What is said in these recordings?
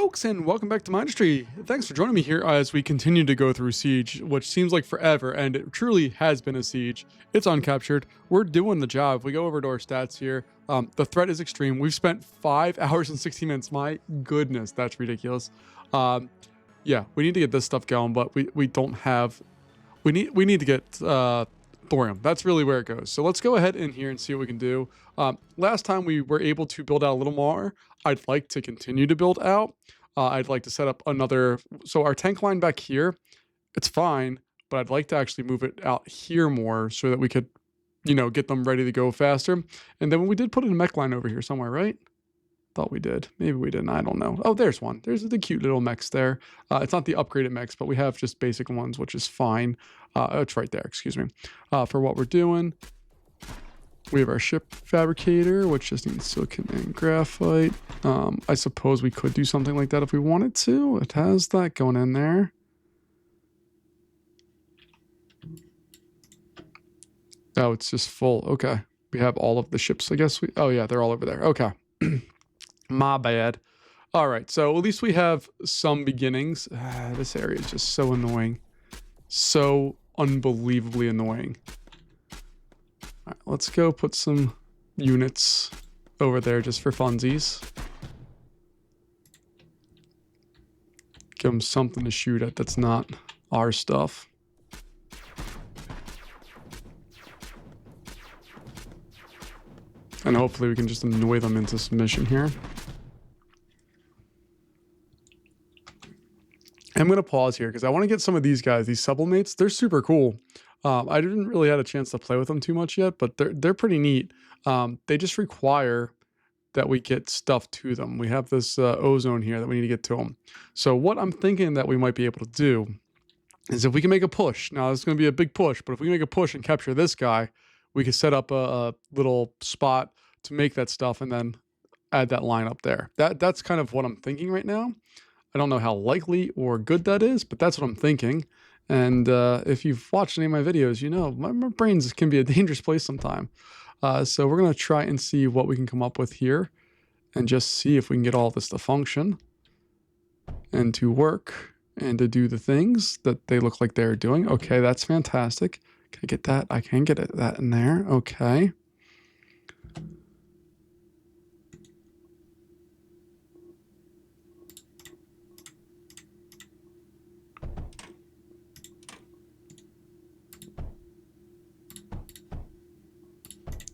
folks, and welcome back to Mindustry. Thanks for joining me here as we continue to go through Siege, which seems like forever, and it truly has been a siege. It's uncaptured. We're doing the job. If we go over to our stats here, the threat is extreme. We've spent 5 hours and 16 minutes. My goodness, that's ridiculous. Yeah, we need to get this stuff going, but we don't have... We need to get thorium. That's really where it goes. So let's go ahead in here and see what we can do. Last time we were able to build out a little more. I'd like to continue to build out. I'd like to set up another... So our tank line back here, it's fine, but I'd like to actually move it out here more so that we could, you know, get them ready to go faster. And then we did put in a mech line over here somewhere, right? Thought we did. Maybe we didn't. I don't know. Oh, there's one. There's the cute little mechs there. It's not the upgraded mechs, but we have just basic ones, which is fine. It's right there. Excuse me. For what we're doing, we have our ship fabricator, which just needs silicon and graphite. I suppose we could do something like that if we wanted to. It has that going in there. Oh, it's just full. Okay. We have all of the ships, I guess. Oh, yeah, they're all over there. Okay. My bad. All right, so at least we have some beginnings. This area is just so annoying. So unbelievably annoying. All right, let's go put some units over there just for funsies. Give them something to shoot at that's not our stuff. And hopefully we can just annoy them into submission here. I'm going to pause here because I want to get some of these guys, these sublimates. They're super cool. I didn't really have a chance to play with them too much yet, but they're pretty neat. They just require that we get stuff to them. We have this ozone here that we need to get to them. So what I'm thinking that we might be able to do is if we can make a push. Now, it's going to be a big push, but if we can make a push and capture this guy, we could set up a little spot to make that stuff and then add that line up there. That's kind of what I'm thinking right now. I don't know how likely or good that is, but that's what I'm thinking. And if you've watched any of my videos, you know, my brains can be a dangerous place sometime. So we're going to try and see what we can come up with here and just see if we can get all this to function and to work and to do the things that they look like they're doing. Okay, that's fantastic. Can I get that? I can get that in there. Okay.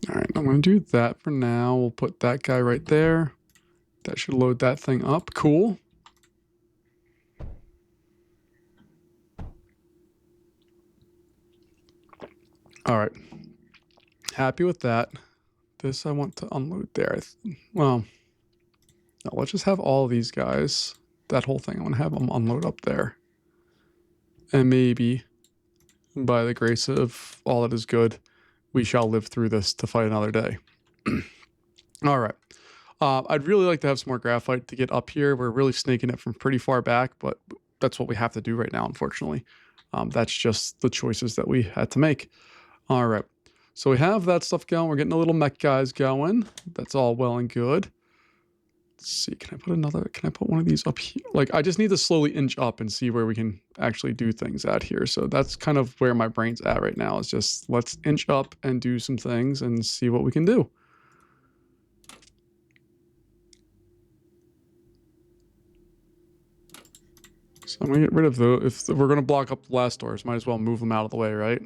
All right, I'm going to do that for now. We'll put that guy right there. That should load that thing up. Cool. All right. Happy with that. This I want to unload there. Well, no, let's just have all of these guys. That whole thing, I want to have them unload up there. And maybe, by the grace of all that is good, we shall live through this to fight another day. All right. I'd really like to have some more graphite to get up here. We're really snaking it from pretty far back, but that's what we have to do right now, unfortunately. That's just the choices that we had to make. All right. So we have that stuff going. We're getting the little mech guys going. That's all well and good. Let's see. Can I put one of these up here? Like, I just need to slowly inch up and see where we can actually do things at here. So that's kind of where my brain's at right now, is just let's inch up and do some things and see what we can do. So I'm going to get rid of if we're going to block up the last doors, might as well move them out of the way, right?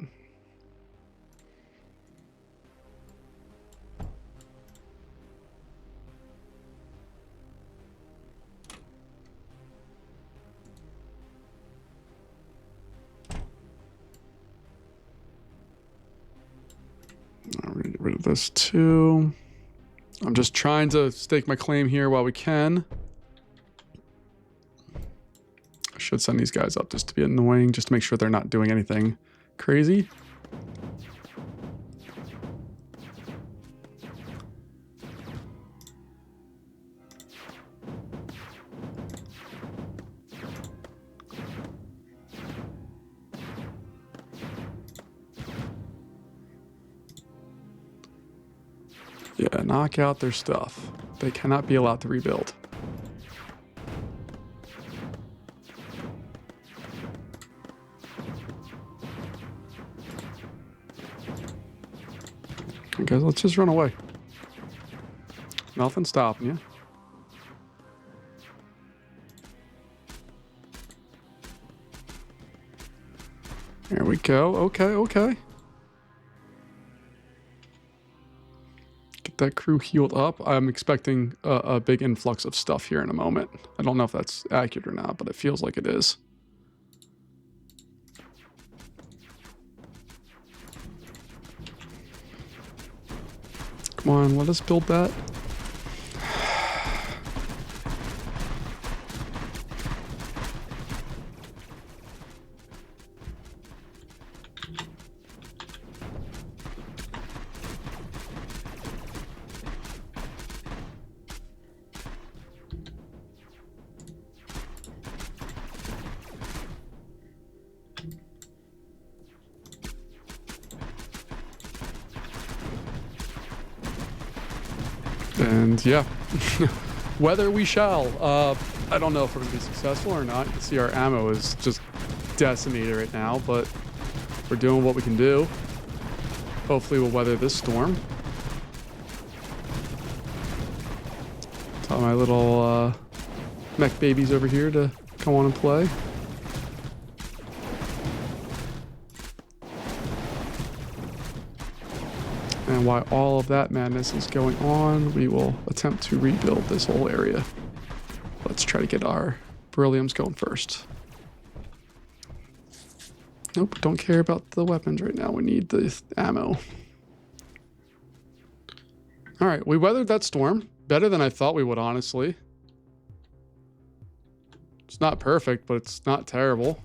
I'm going to get rid of this too. I'm just trying to stake my claim here while we can. I should send these guys up just to be annoying, just to make sure they're not doing anything crazy. Yeah, knock out their stuff. They cannot be allowed to rebuild. Okay, let's just run away. Nothing stopping you. There we go. Okay, okay. Get that crew healed up. I'm expecting a big influx of stuff here in a moment. I don't know if that's accurate or not, but it feels like it is. Come on, let us build that. And yeah, whether we shall. I don't know if we're going to be successful or not. You can see our ammo is just decimated right now, but we're doing what we can do. Hopefully we'll weather this storm. Tell my little mech babies over here to come on and play. And while all of that madness is going on, we will attempt to rebuild this whole area. Let's try to get our berylliums going first. Nope, don't care about the weapons right now. We need the ammo. All right, we weathered that storm. Better than I thought we would, honestly. It's not perfect, but it's not terrible.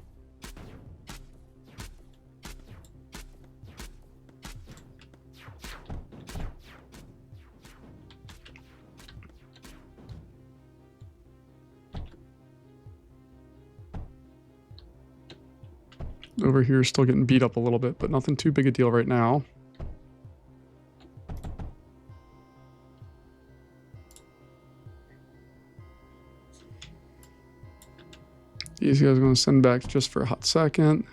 Over here, still getting beat up a little bit, but nothing too big a deal right now. These guys are going to send back just for a hot second.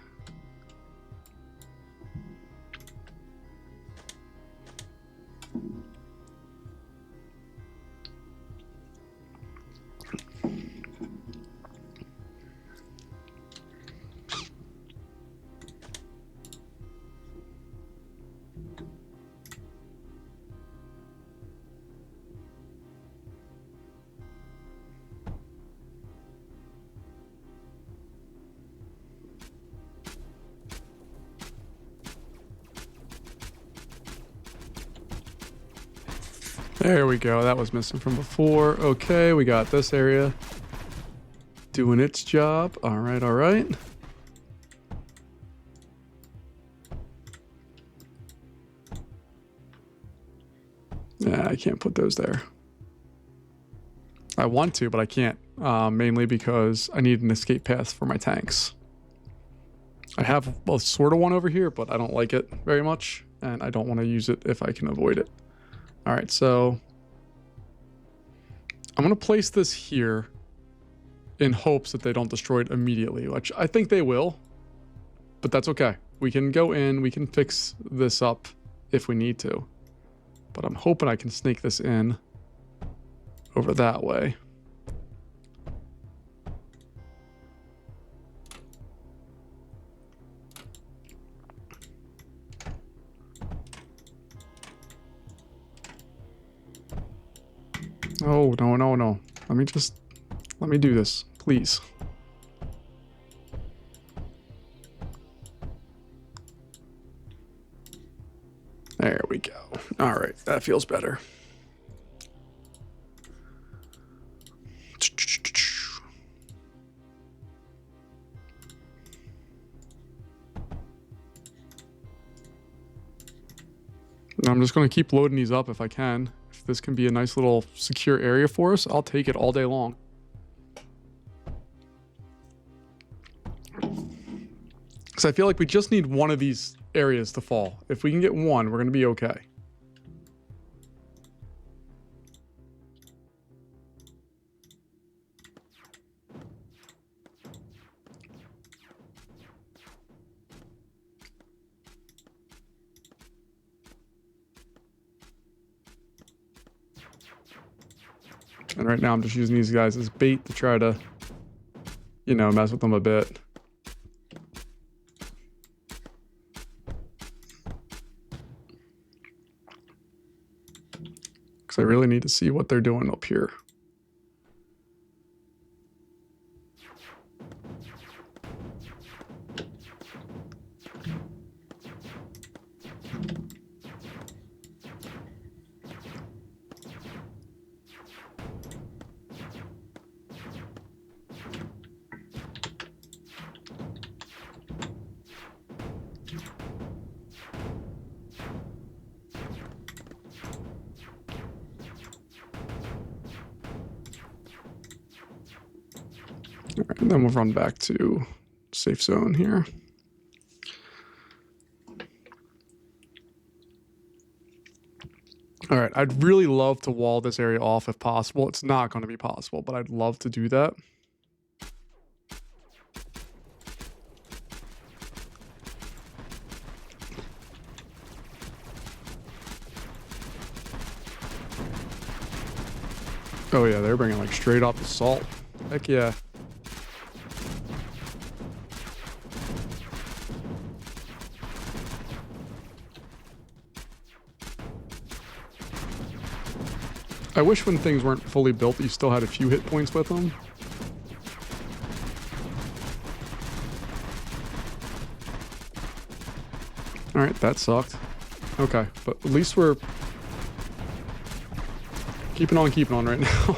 There we go. That was missing from before. Okay, we got this area doing its job. All right, all right. Yeah, I can't put those there. I want to, but I can't. Mainly because I need an escape path for my tanks. I have a sort of one over here, but I don't like it very much, and I don't want to use it if I can avoid it. All right, so I'm going to place this here in hopes that they don't destroy it immediately, which I think they will, but that's okay. We can go in, we can fix this up if we need to, but I'm hoping I can sneak this in over that way. Oh, no, no, no. Let me do this, please. There we go. All right, that feels better. I'm just going to keep loading these up if I can. If this can be a nice little secure area for us, I'll take it all day long. Because I feel like we just need one of these areas to fall. If we can get one, we're going to be okay. And right now I'm just using these guys as bait to try to, you know, mess with them a bit. Because I really need to see what they're doing up here. All right, and then we'll run back to safe zone here. All right, I'd really love to wall this area off if possible. It's not going to be possible, but I'd love to do that. Oh yeah, they're bringing like straight off the salt. Heck yeah. I wish when things weren't fully built, you still had a few hit points with them. All right, that sucked. Okay, but at least we're keeping on right now.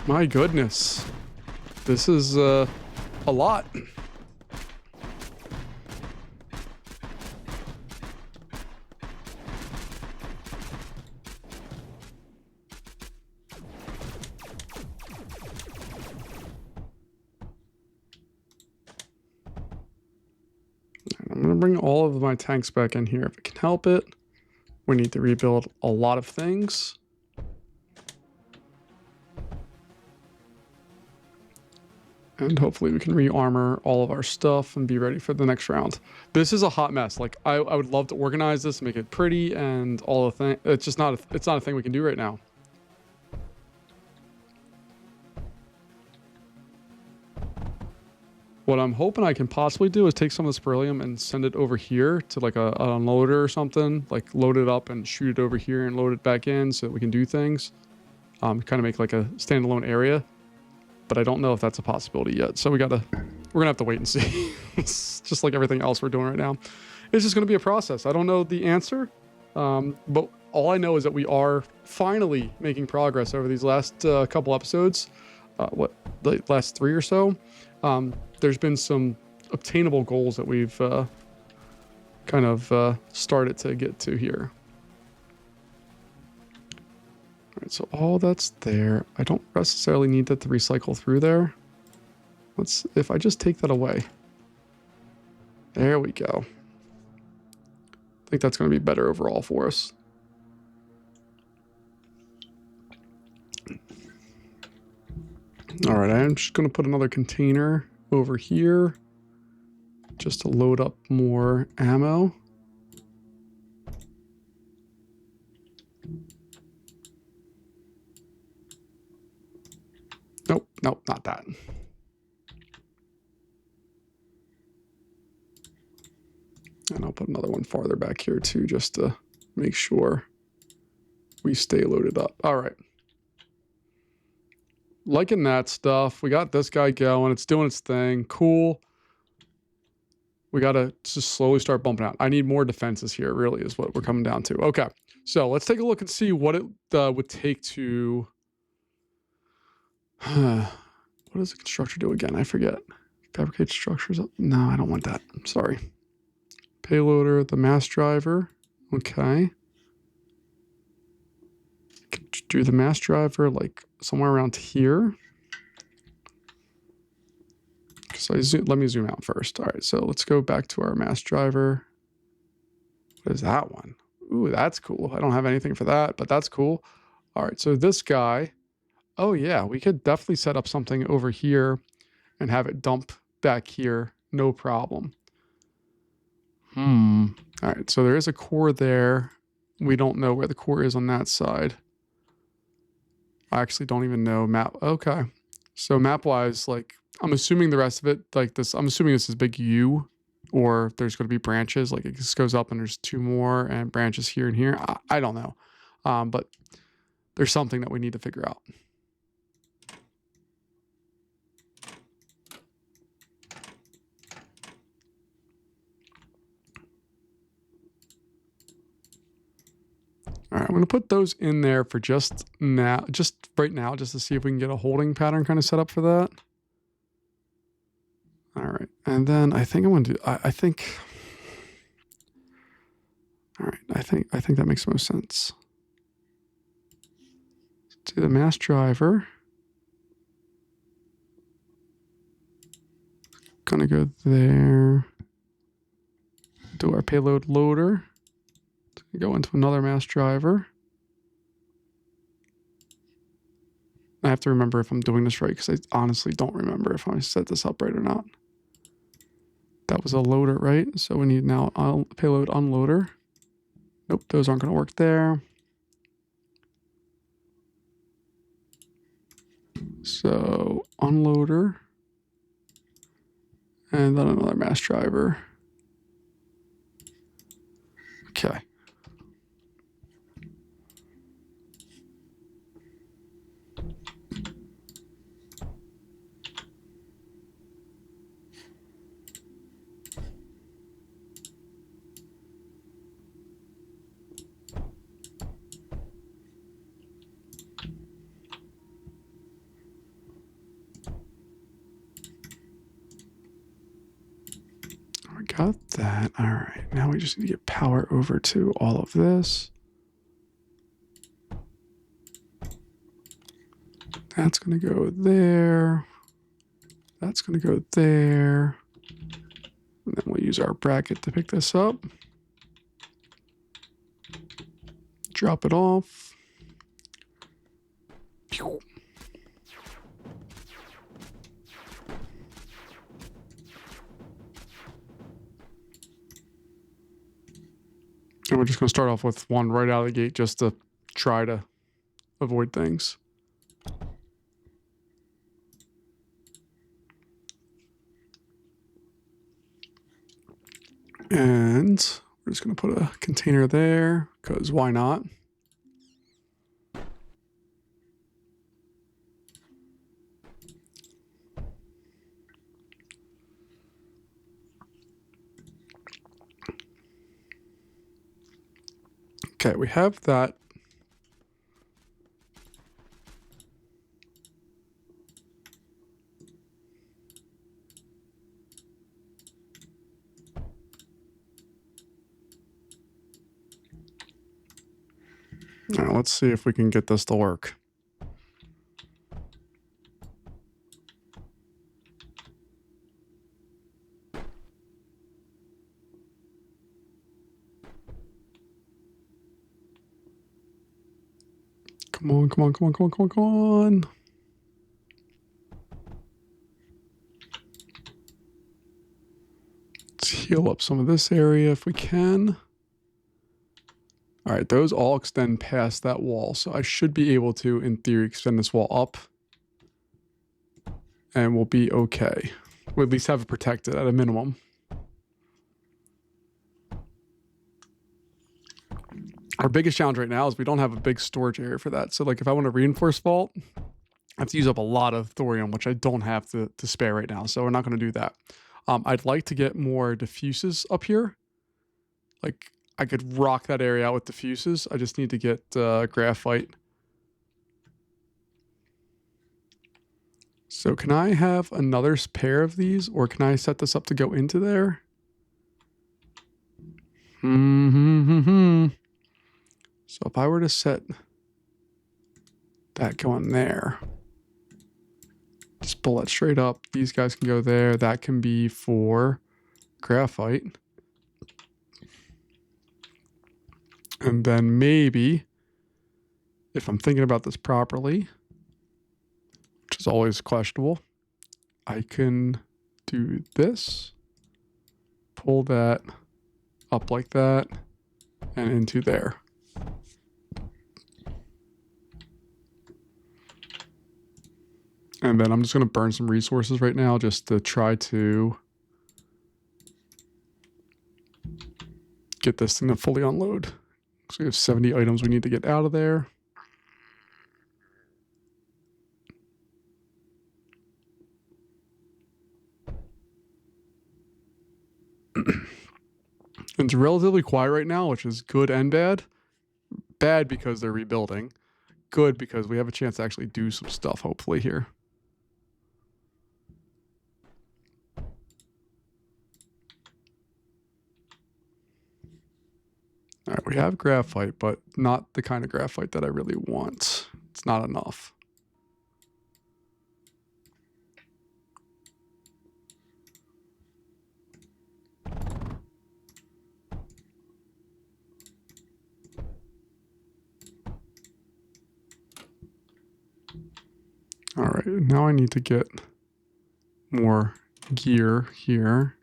My goodness. This is a lot. I'm going to bring all of my tanks back in here if it can help it. We need to rebuild a lot of things. And hopefully we can re-armor all of our stuff and be ready for the next round. This is a hot mess. Like, I would love to organize this, make it pretty and all the things. It's just not it's not a thing we can do right now. What I'm hoping I can possibly do is take some of this beryllium and send it over here to like an unloader or something. Like load it up and shoot it over here and load it back in so that we can do things. Kind of make like a standalone area. But I don't know if that's a possibility yet. So we're gonna have to wait and see. It's just like everything else we're doing right now. It's just gonna be a process. I don't know the answer, but all I know is that we are finally making progress over these last couple episodes. The last 3 or so. There's been some obtainable goals that we've kind of started to get to here. All right, so all that's there. I don't necessarily need that to recycle through there. If I just take that away. There we go. I think that's going to be better overall for us. All right, I'm just going to put another container over here just to load up more ammo. Nope, not that. And I'll put another one farther back here too, just to make sure we stay loaded up. All right. Liking that stuff. We got this guy going. It's doing its thing. Cool. We got to just slowly start bumping out. I need more defenses here, really, is what we're coming down to. Okay. So let's take a look and see what it would take to... What does the constructor do again? I forget. Fabricate structures. No, I don't want that. I'm sorry. Payloader, the mass driver. Okay. Do the mass driver like somewhere around here. So let me zoom out first. All right, so let's go back to our mass driver. What is that one? Ooh, that's cool. I don't have anything for that, but that's cool. All right, so this guy, oh yeah, we could definitely set up something over here and have it dump back here, no problem. All right, so there is a core there. We don't know where the core is on that side. I actually don't even know map. Okay, so map-wise, like, I'm assuming the rest of it, like this, I'm assuming this is big U, or there's going to be branches, like it just goes up and there's 2 more and branches here and here. I don't know, but there's something that we need to figure out. All right, I'm going to put those in there for just right now, just to see if we can get a holding pattern kind of set up for that. All right, and then I think I'm going to do, I think, all right, I think that makes the most sense. Let's do the mass driver. Gonna go there. Do our payload loader. Go into another mass driver. I have to remember if I'm doing this right, because I honestly don't remember if I set this up right or not. That was a loader, right? So we need now a payload unloader. Nope, those aren't going to work there. So unloader. And then another mass driver. Okay. Got that. All right. Now we just need to get power over to all of this. That's going to go there. That's going to go there. And then we'll use our bracket to pick this up. Drop it off. Pew. And we're just going to start off with one right out of the gate just to try to avoid things. And we're just going to put a container there, because why not? Okay, we have that. Now let's see if we can get this to work. Come on, come on, come on, come on, come on, come on. Let's heal up some of this area if we can. All right, those all extend past that wall, so I should be able to, in theory, extend this wall up. And we'll be okay. We'll at least have it protected at a minimum. Our biggest challenge right now is we don't have a big storage area for that. So like if I want to reinforce vault, I have to use up a lot of thorium, which I don't have to spare right now. So we're not going to do that. I'd like to get more diffuses up here. Like I could rock that area out with diffuses. I just need to get graphite. So can I have another pair of these, or can I set this up to go into there? So if I were to set that going there, Just pull that straight up. These guys can go there. That can be for graphite. And then maybe, if I'm thinking about this properly, which is always questionable, I can do this, pull that up like that, and into there. And then I'm just going to burn some resources right now just to try to get this thing to fully unload. So we have 70 items we need to get out of there. It's relatively quiet right now, which is good and bad. Bad because they're rebuilding. Good because we have a chance to actually do some stuff, hopefully, here. All right, we have graphite, but not the kind of graphite that I really want. It's not enough. All right, now I need to get more gear here.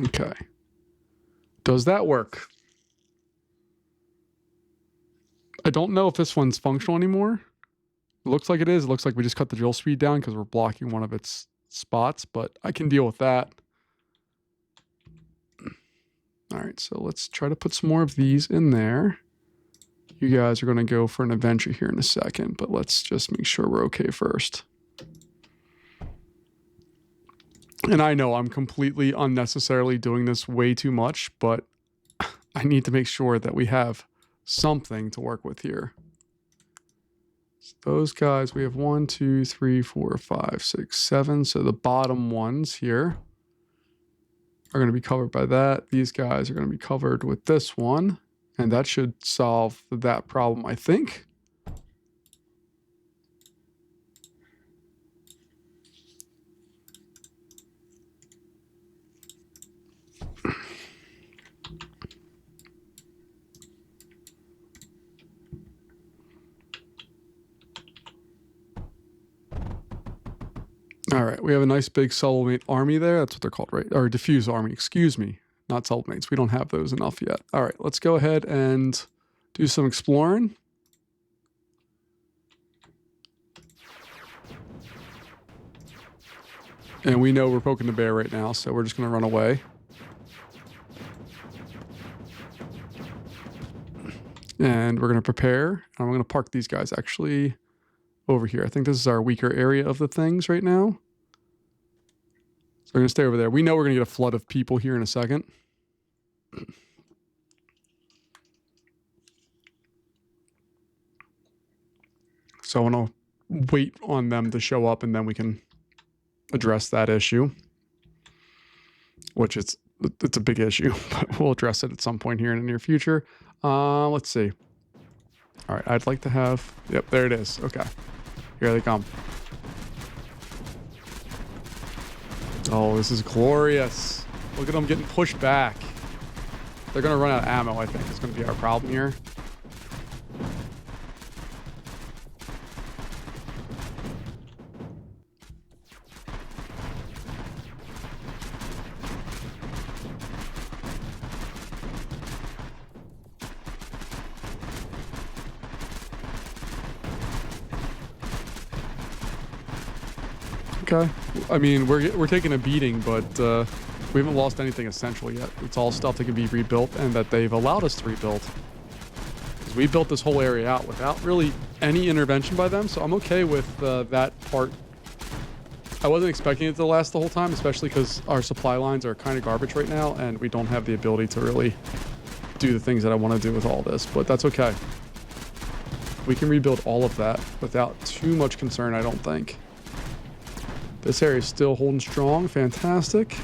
Okay. Does that work? I don't know if this one's functional anymore. It looks like it is. It looks like we just cut the drill speed down because we're blocking one of its spots, but I can deal with that. All right, so let's try to put some more of these in there. You guys are going to go for an adventure here in a second, but let's just make sure we're okay first. And I know I'm completely unnecessarily doing this way too much, but I need to make sure that we have something to work with here. So those guys, we have 1, 2, 3, 4, 5, 6, 7. So the bottom ones here are going to be covered by that. These guys are going to be covered with this one. And that should solve that problem, I think. All right, we have a nice big sublimate army there. That's what they're called, right? Or diffuse army, excuse me. Not sublimates. We don't have those enough yet. All right, let's go ahead and do some exploring. And we know we're poking the bear right now, so we're just going to run away. And we're going to prepare. And I'm going to park these guys actually over here. I think this is our weaker area of the things right now. So we're going to stay over there. We know we're going to get a flood of people here in a second. So I want to wait on them to show up and then we can address that issue. Which it's a big issue, but we'll address it at some point here in the near future. Let's see. All right, I'd like to have... Yep, there it is. Okay. Here they come. Oh, this is glorious. Look at them getting pushed back. They're going to run out of ammo, I think. It's going to be our problem here. Okay. I mean, we're taking a beating, but we haven't lost anything essential yet. It's all stuff that can be rebuilt and that they've allowed us to rebuild. Because we built this whole area out without really any intervention by them, so I'm okay with that part I wasn't expecting it to last the whole time, especially because our supply lines are kind of garbage right now, and we don't have the ability to really do the things that I want to do with all this, but that's okay. We can rebuild all of that without too much concern, I don't think. This area is still holding strong. Fantastic.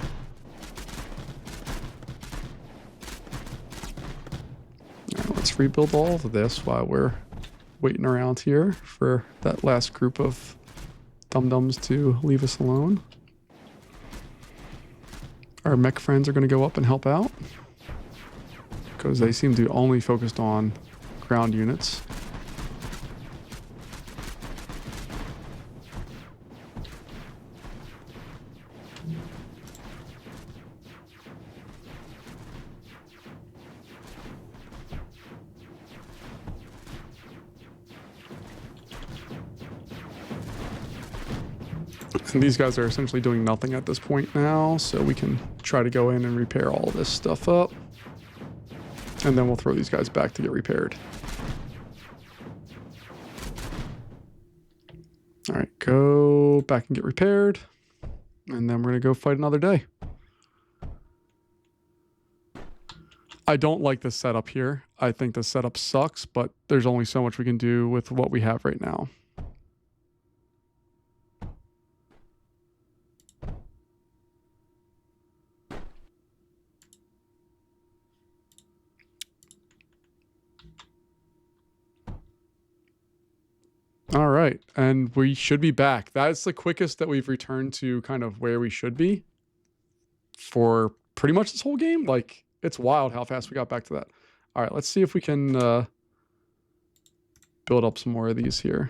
All right, let's rebuild all of this while we're waiting around here for that last group of dum-dums to leave us alone. Our mech friends are going to go up and help out because they seem to only focused on ground units. And these guys are essentially doing nothing at this point now, so we can try to go in and repair all this stuff up. And then we'll throw these guys back to get repaired. All right, go back and get repaired. And then we're going to go fight another day. I don't like this setup here. I think the setup sucks, but there's only so much we can do with what we have right now. All right, and we should be back. That's the quickest that we've returned to kind of where we should be for pretty much this whole game. Like, it's wild how fast we got back to that. All right, let's see if we can build up some more of these here.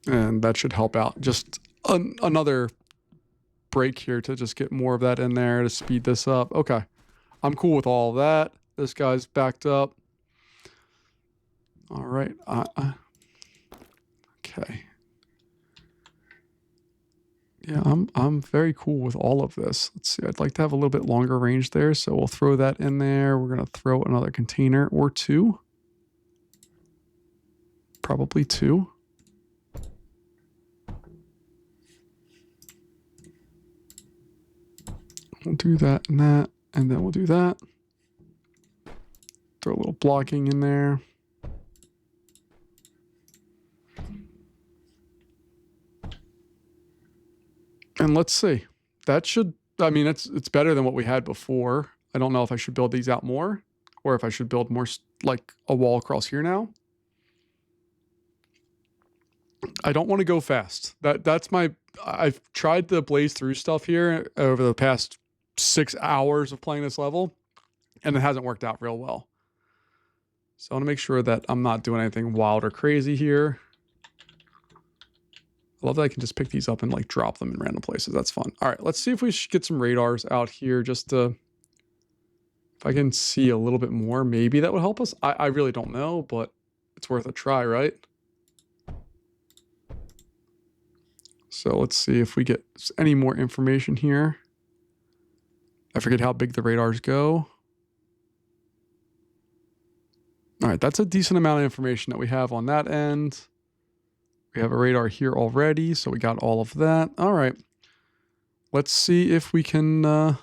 And that should help out. Just another break here to just get more of that in there to speed this up. Okay, I'm cool with all of that. This guy's backed up. All right. Okay. Yeah, I'm very cool with all of this. Let's see. I'd like to have a little bit longer range there, so we'll throw that in there. We're gonna throw another container or two. Probably two. We'll do that and that, and then we'll do that. Throw a little blocking in there. And let's see. That should, I mean, it's better than what we had before. I don't know if I should build these out more or if I should build more like a wall across here now. I don't want to go fast. That's my, I've tried to blaze through stuff here over the past 6 hours of playing this level, and it hasn't worked out real well. So I want to make sure that I'm not doing anything wild or crazy here. I love that I can just pick these up and like drop them in random places. That's fun. All right, let's see if we should get some radars out here just to, if I can see a little bit more, maybe that would help us. I really don't know, but it's worth a try, right? So let's see if we get any more information here. I forget how big the radars go. All right, that's a decent amount of information that we have on that end. We have a radar here already, so we got all of that. All right, let's see if we can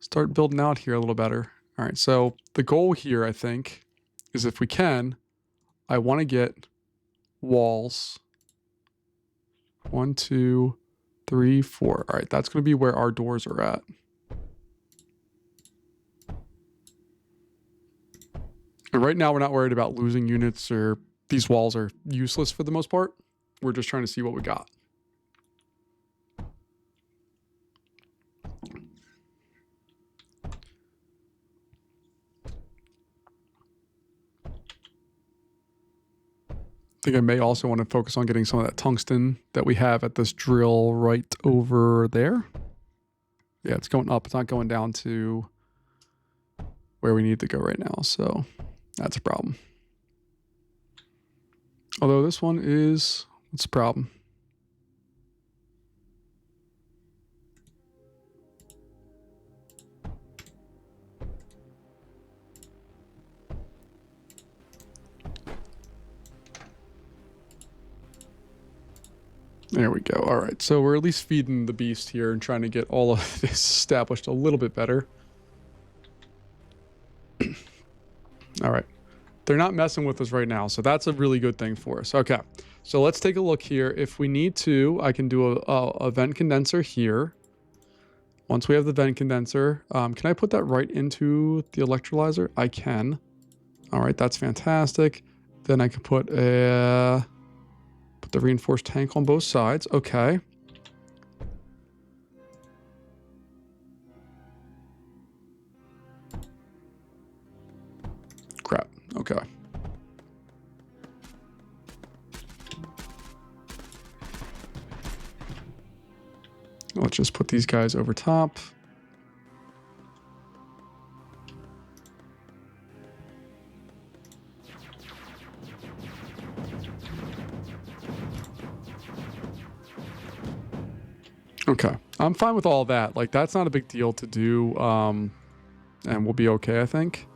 start building out here a little better. All right, so the goal here, I think, is if we can, I want to get walls. 1, 2, 3, 4. All right, that's going to be where our doors are at. And right now, we're not worried about losing units, or these walls are useless for the most part. We're just trying to see what we got. I think I may also want to focus on getting some of that tungsten that we have at this drill right over there. Yeah, it's going up. It's not going down to where we need to go right now. So that's a problem. Although this one is, what's the problem? There we go. All right, so we're at least feeding the beast here and trying to get all of this established a little bit better. All right. They're not messing with us right now, so that's a really good thing for us. Okay, so let's take a look here. If we need to, I can do a vent condenser here. Once we have the vent condenser, can I put that right into the electrolyzer? I can. All right, that's fantastic. Then I can put the reinforced tank on both sides. Okay. Crap. Okay. Let's just put these guys over top. Okay. I'm fine with all that. Like, that's not a big deal to do. And we'll be okay, I think.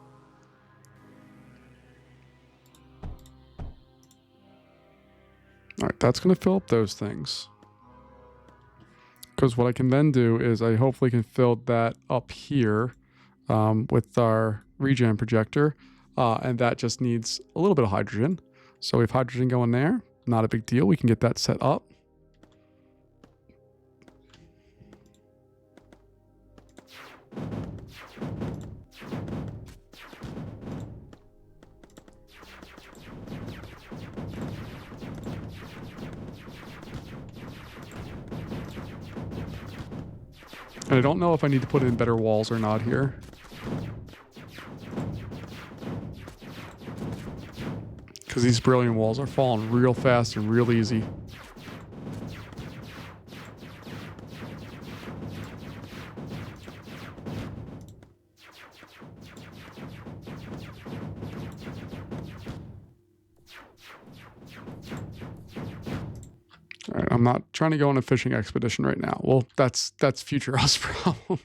All right, that's going to fill up those things. Because what I can then do is I hopefully can fill that up here with our regen projector. And that just needs a little bit of hydrogen. So we have hydrogen going there. Not a big deal. We can get that set up. And I don't know if I need to put in better walls or not here. Because these brilliant walls are falling real fast and real easy. All right, I'm not trying to go on a fishing expedition right now. Well, that's future us problem. All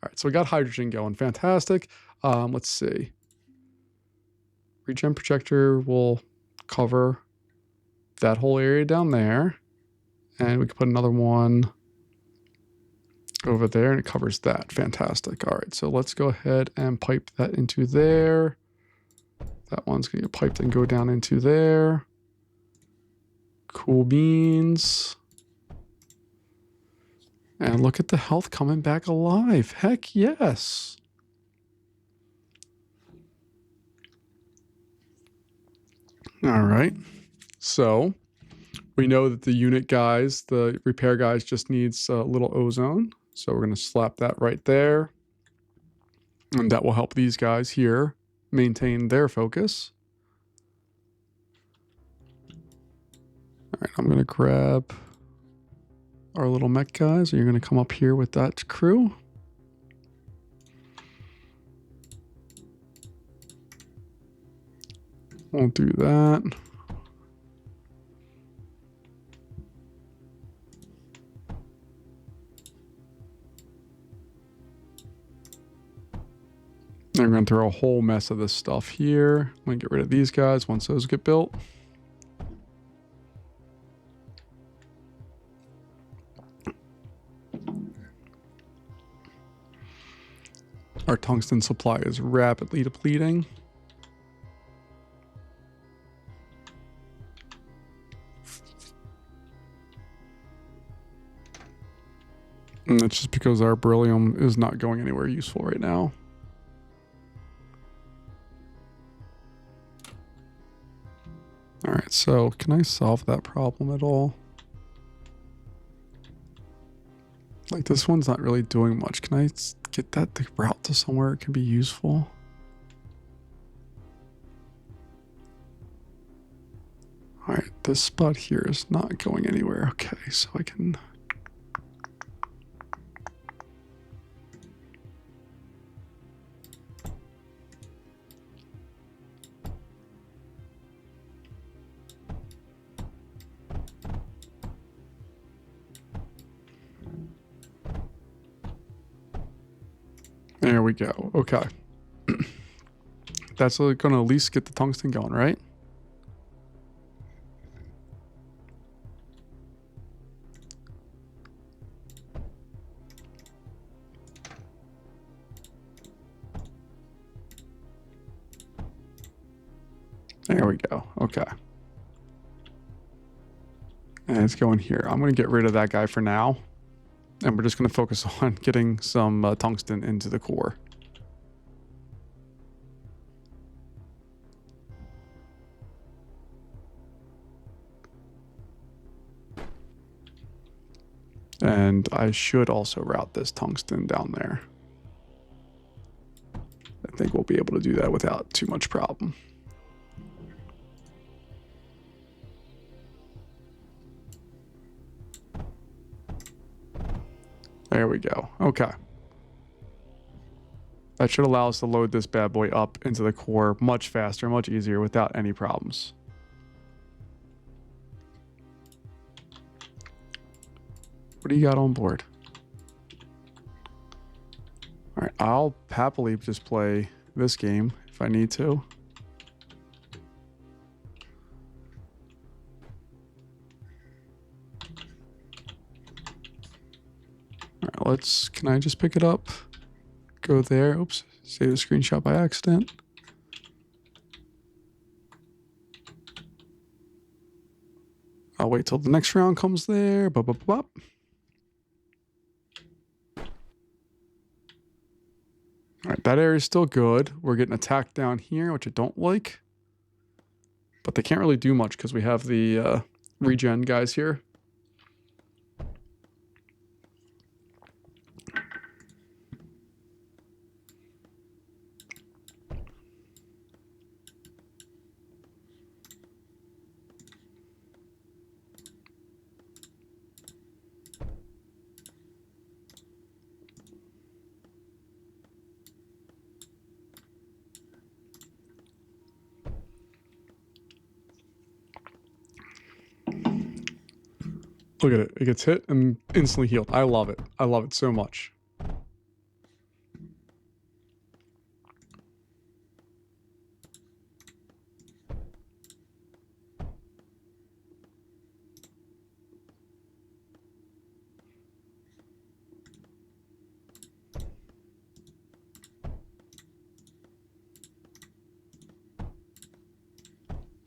right, so we got hydrogen going. Fantastic. Let's see. Regen projector will cover that whole area down there. And we can put another one over there and it covers that. Fantastic. All right, so let's go ahead and pipe that into there. That one's going to get piped and go down into there. Cool beans. And look at the health coming back alive. Heck yes. All right. So we know that the unit guys, the repair guys, just needs a little ozone. So we're going to slap that right there. And that will help these guys here maintain their focus. All right, I'm going to grab our little mech guys. You're going to come up here with that crew. We'll do that. I'm going to throw a whole mess of this stuff here. I'm going to get rid of these guys once those get built. Our tungsten supply is rapidly depleting. And that's just because our beryllium is not going anywhere useful right now. All right, so can I solve that problem at all? Like, this one's not really doing much. Can I get that to route to somewhere it can be useful? All right, this spot here is not going anywhere. Okay, so I can... There we go. Okay. That's going to at least get the tungsten going, right? There we go. Okay. And it's going here. I'm going to get rid of that guy for now. And we're just going to focus on getting some tungsten into the core. And I should also route this tungsten down there. I think we'll be able to do that without too much problem. There we go. Okay. That should allow us to load this bad boy up into the core much faster, much easier without any problems. What do you got on board? All right, I'll happily just play this game if I need to. All right, can I just pick it up? Go there. Oops, save a screenshot by accident. I'll wait till the next round comes there. Bop, bop, bop. All right, that area is still good. We're getting attacked down here, which I don't like. But they can't really do much because we have the regen guys here. Look at it. It gets hit and instantly healed. I love it. I love it so much.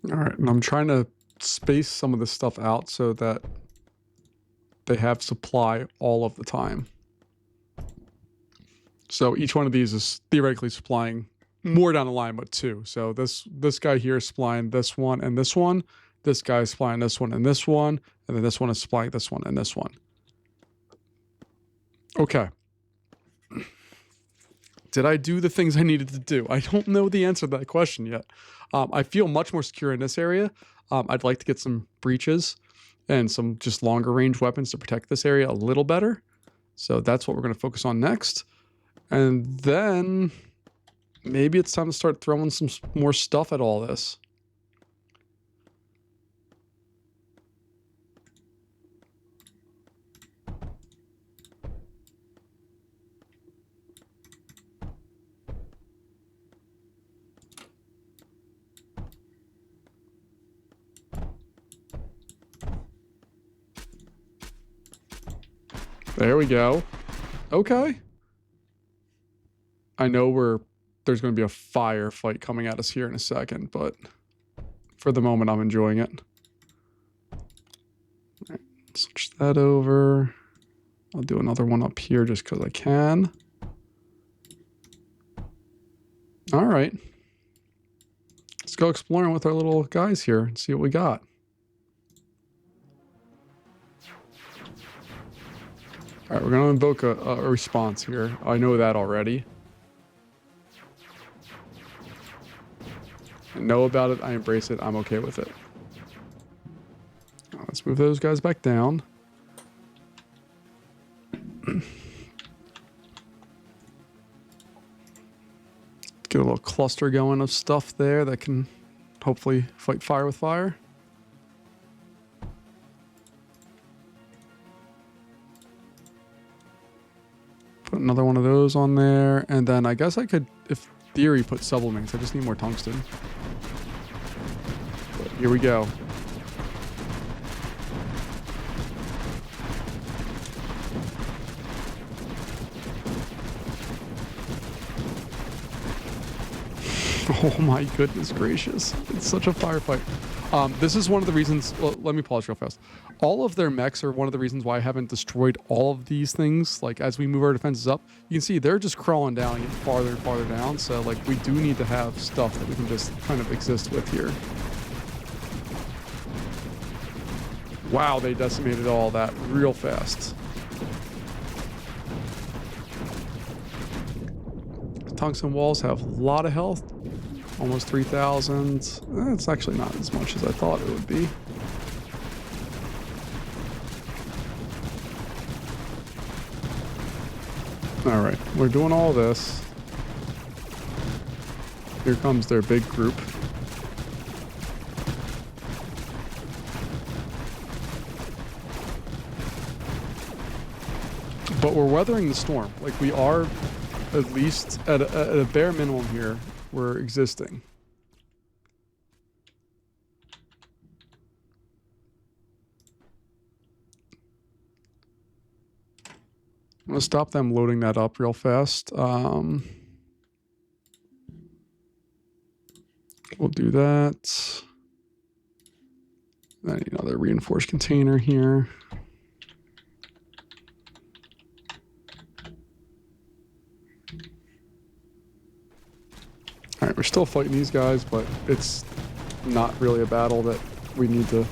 All right, and I'm trying to space some of this stuff out so that they have supply all of the time. So each one of these is theoretically supplying more down the line, but two. So this guy here is supplying this one and this one. This guy is supplying this one and this one. And then this one is supplying this one and this one. Okay. Did I do the things I needed to do? I don't know the answer to that question yet. I feel much more secure in this area. I'd like to get some breaches and some just longer range weapons to protect this area a little better. So that's what we're going to focus on next. And then maybe it's time to start throwing some more stuff at all this. There we go. Okay. I know there's going to be a firefight coming at us here in a second, but for the moment, I'm enjoying it. All right, switch that over. I'll do another one up here just because I can. All right. Let's go exploring with our little guys here and see what we got. All right, we're going to invoke a response here. I know that already. I know about it. I embrace it. I'm okay with it. Let's move those guys back down. Get a little cluster going of stuff there that can hopefully fight fire with fire. Put another one of those on there, and then I guess I could, if theory, put sublimings. I just need more tungsten. But here we go. Oh my goodness gracious. It's such a firefight. This is one of the reasons, well, let me pause real fast. All of their mechs are one of the reasons why I haven't destroyed all of these things. Like, as we move our defenses up, you can see they're just crawling down and getting farther and farther down. So, like, we do need to have stuff that we can just kind of exist with here. Wow, they decimated all that real fast. Tungsten walls have a lot of health. Almost 3,000. It's actually not as much as I thought it would be. All right, we're doing all this. Here comes their big group. But we're weathering the storm. Like, we are, at least at a bare minimum here, we're existing. I'm gonna stop them loading that up real fast. We'll do that. I need another reinforced container here. All right, we're still fighting these guys, but it's not really a battle that we need to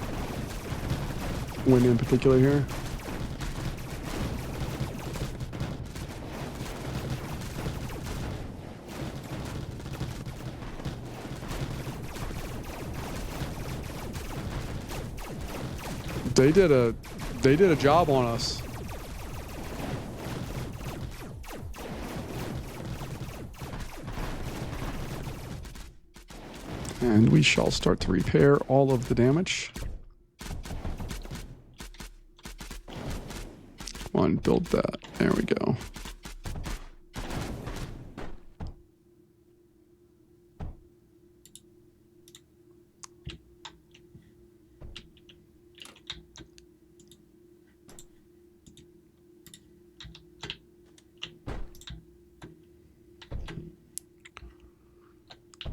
win in particular here. They did a job on us. And we shall start to repair all of the damage. Come on, build that. There we go.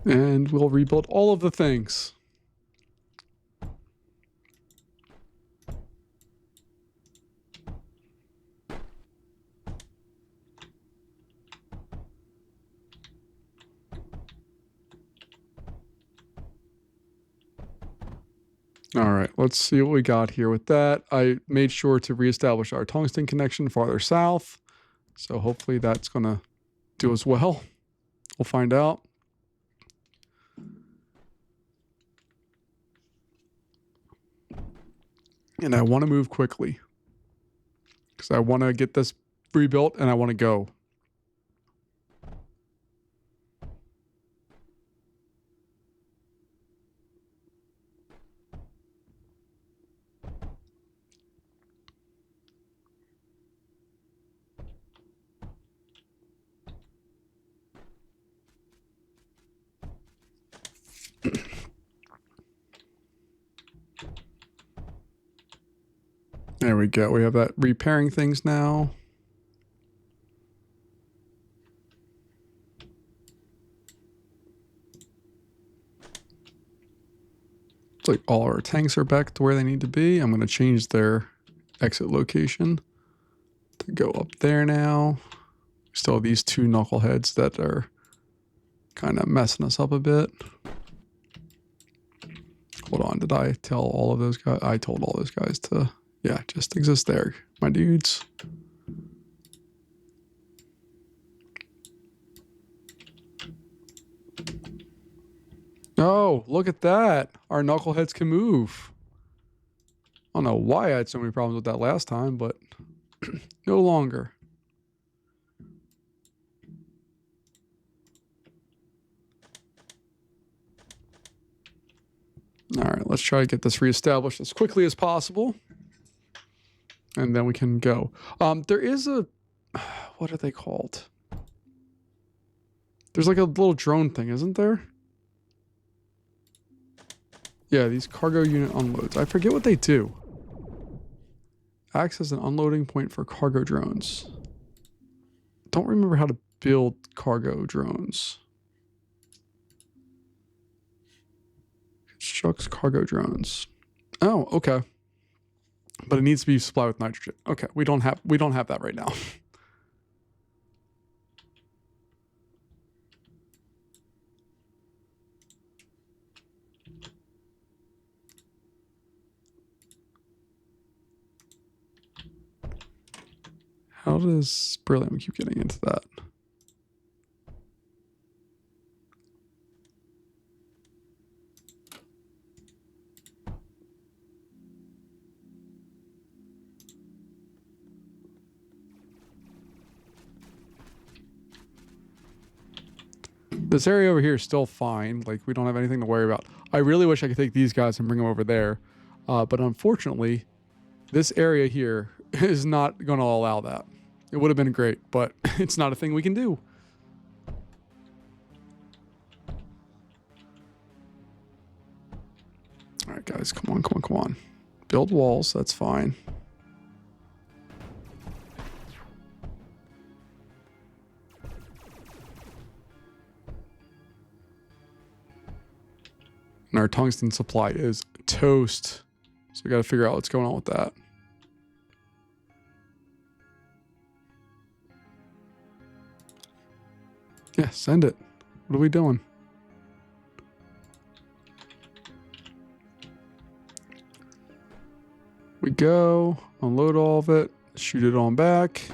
And we'll rebuild all of the things. All right, let's see what we got here with that. I made sure to reestablish our tungsten connection farther south. So hopefully that's going to do as well. We'll find out. And I want to move quickly because I want to get this rebuilt and I want to go. There we go. We have that repairing things now. It's like all our tanks are back to where they need to be. I'm going to change their exit location to go up there now. Still have these two knuckleheads that are kind of messing us up a bit. Hold on, did I tell all of those guys? I told all those guys to, yeah, just exist there, my dudes. Oh, look at that. Our knuckleheads can move. I don't know why I had so many problems with that last time, but no longer. All right, let's try to get this reestablished as quickly as possible. And then we can go. There is a, what are they called? There's like a little drone thing, isn't there? Yeah, these cargo unit unloads. I forget what they do. Acts as an unloading point for cargo drones. Don't remember how to build cargo drones. Constructs cargo drones. Oh, okay. But it needs to be supplied with nitrogen. Okay, we don't have that right now. How does beryllium keep getting into that? This area over here is still fine. Like, we don't have anything to worry about. I really wish I could take these guys and bring them over there. But unfortunately, this area here is not going to allow that. It would have been great, but it's not a thing we can do. All right, guys, come on, come on, come on. Build walls, that's fine. And our tungsten supply is toast. So we got to figure out what's going on with that. Yeah, send it. What are we doing? We go, unload all of it, shoot it on back.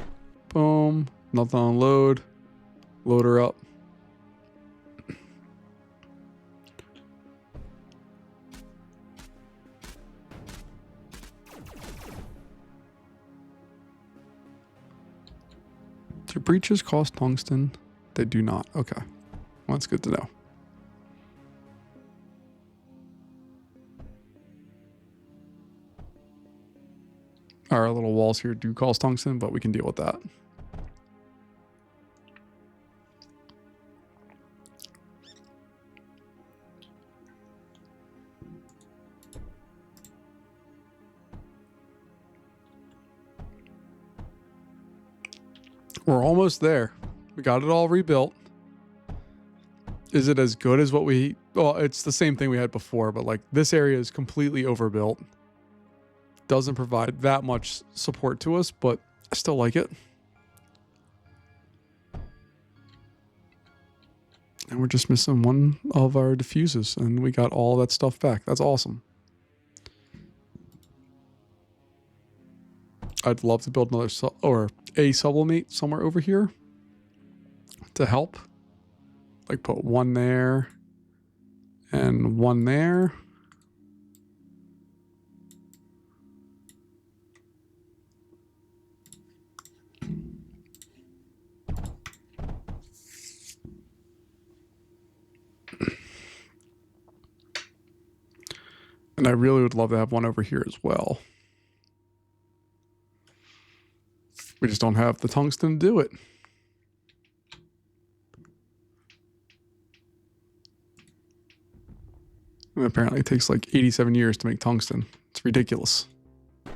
Boom. Nothing on load. Load her up. Do breaches cost tungsten? They do not. Okay. Well, that's good to know. Our little walls here do cost tungsten, but we can deal with that. We're almost there. We got it all rebuilt. Is it as good as what we... Well, it's the same thing we had before, but like this area is completely overbuilt. Doesn't provide that much support to us, but I still like it. And we're just missing one of our diffuses, and we got all that stuff back. That's awesome. I'd love to build another a sublimate somewhere over here to help. Like put one there and one there. And I really would love to have one over here as well. We just don't have the tungsten to do it. And apparently it takes like 87 years to make tungsten. It's ridiculous. All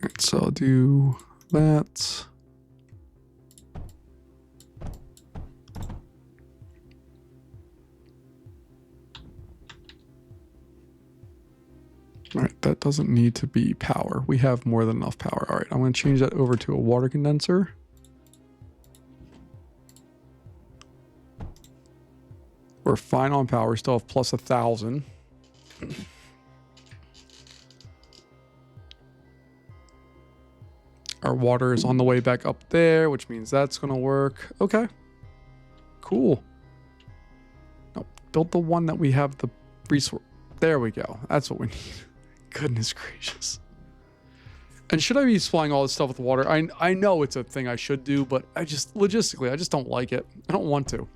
right, so I'll do that. All right, that doesn't need to be power. We have more than enough power. All right, I'm going to change that over to a water condenser. We're fine on power, still have plus 1,000. Our water is on the way back up there, which means that's going to work. Okay, cool. Now, build the one that we have the resource. There we go. That's what we need. Goodness gracious. And should I be supplying all this stuff with water? I know it's a thing I should do, but I just, logistically, I just don't like it. I don't want to.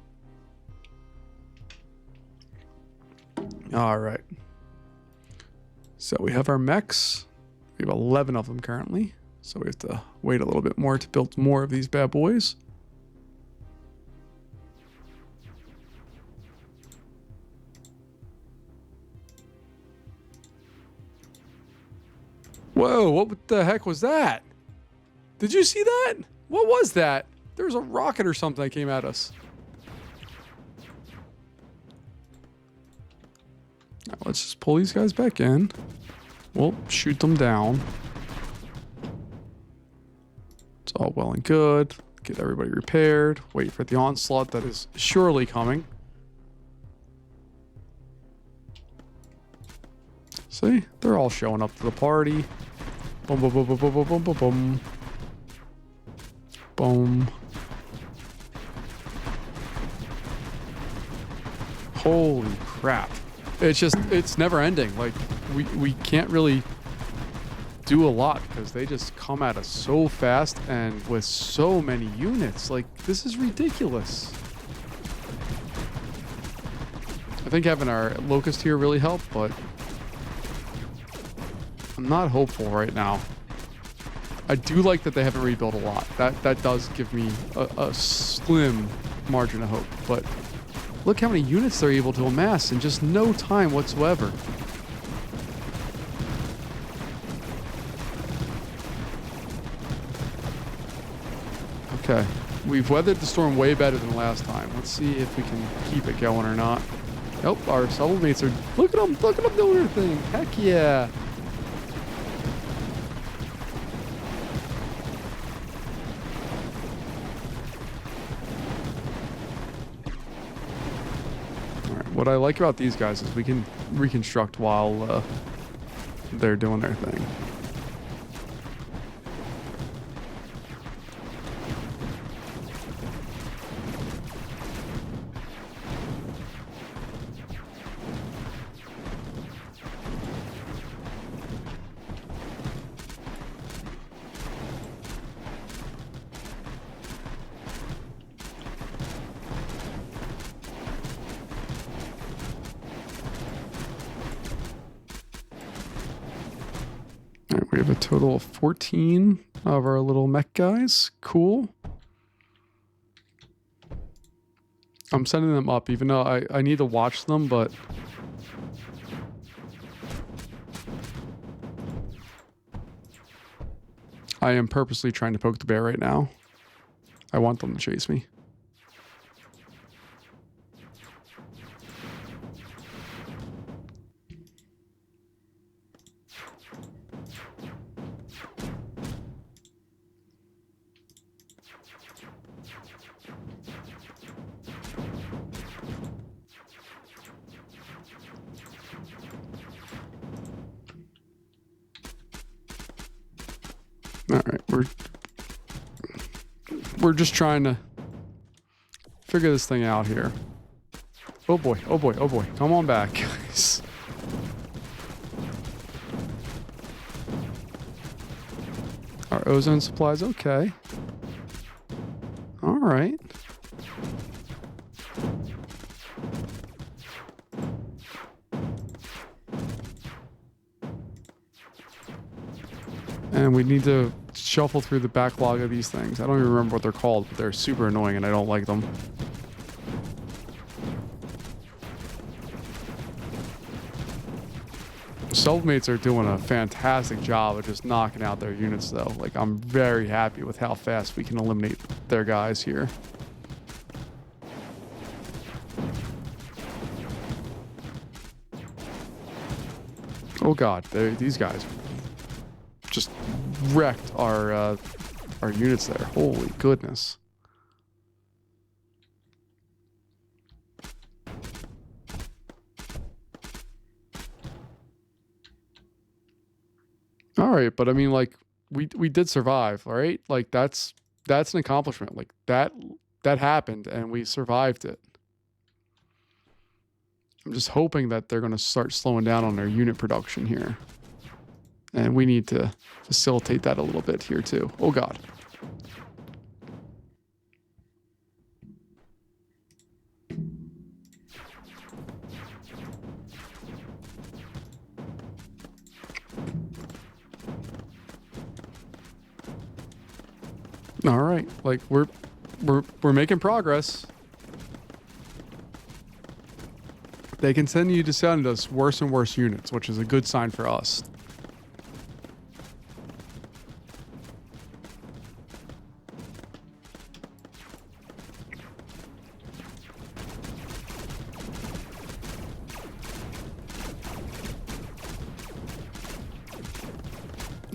All right. So we have our mechs. We have 11 of them currently. So we have to wait a little bit more to build more of these bad boys. Whoa, what the heck was that? Did you see that? What was that? There was a rocket or something that came at us. Now let's just pull these guys back in. We'll shoot them down. It's all well and good. Get everybody repaired. Wait for the onslaught that is surely coming. See? They're all showing up to the party. Boom, boom, boom, boom, boom, boom, boom, boom, boom. Boom. Holy crap. It's never ending. Like, we can't really do a lot because they just come at us so fast and with so many units. Like, this is ridiculous. I think having our locust here really helped, but I'm not hopeful right now. I do like that they haven't rebuilt a lot. That does give me a slim margin of hope, but look how many units they're able to amass in just no time whatsoever. Okay, we've weathered the storm way better than last time. Let's see if we can keep it going or not. Nope, our sublimates are... Look at them doing their thing. Heck yeah. What I like about these guys is we can reconstruct while they're doing their thing. We have a total of 14 of our little mech guys. Cool. I'm sending them up, even though I need to watch them, but... I am purposely trying to poke the bear right now. I want them to chase me. All right, we're just trying to figure this thing out here. Oh boy, oh boy, oh boy. Come on back, guys. Our ozone supplies, okay. All right. And we need to shuffle through the backlog of these things. I don't even remember what they're called, but they're super annoying and I don't like them. Selfmates are doing a fantastic job of just knocking out their units though. Like, I'm very happy with how fast we can eliminate their guys here. Oh god, these guys just wrecked our units there. Holy goodness. All right, but I mean, like, we did survive, all right? Like, that's an accomplishment. Like, that happened and we survived it. I'm just hoping that they're going to start slowing down on their unit production here. And we need to facilitate that a little bit here too. Oh god. All right, like we're making progress. They continue to send us worse and worse units, which is a good sign for us.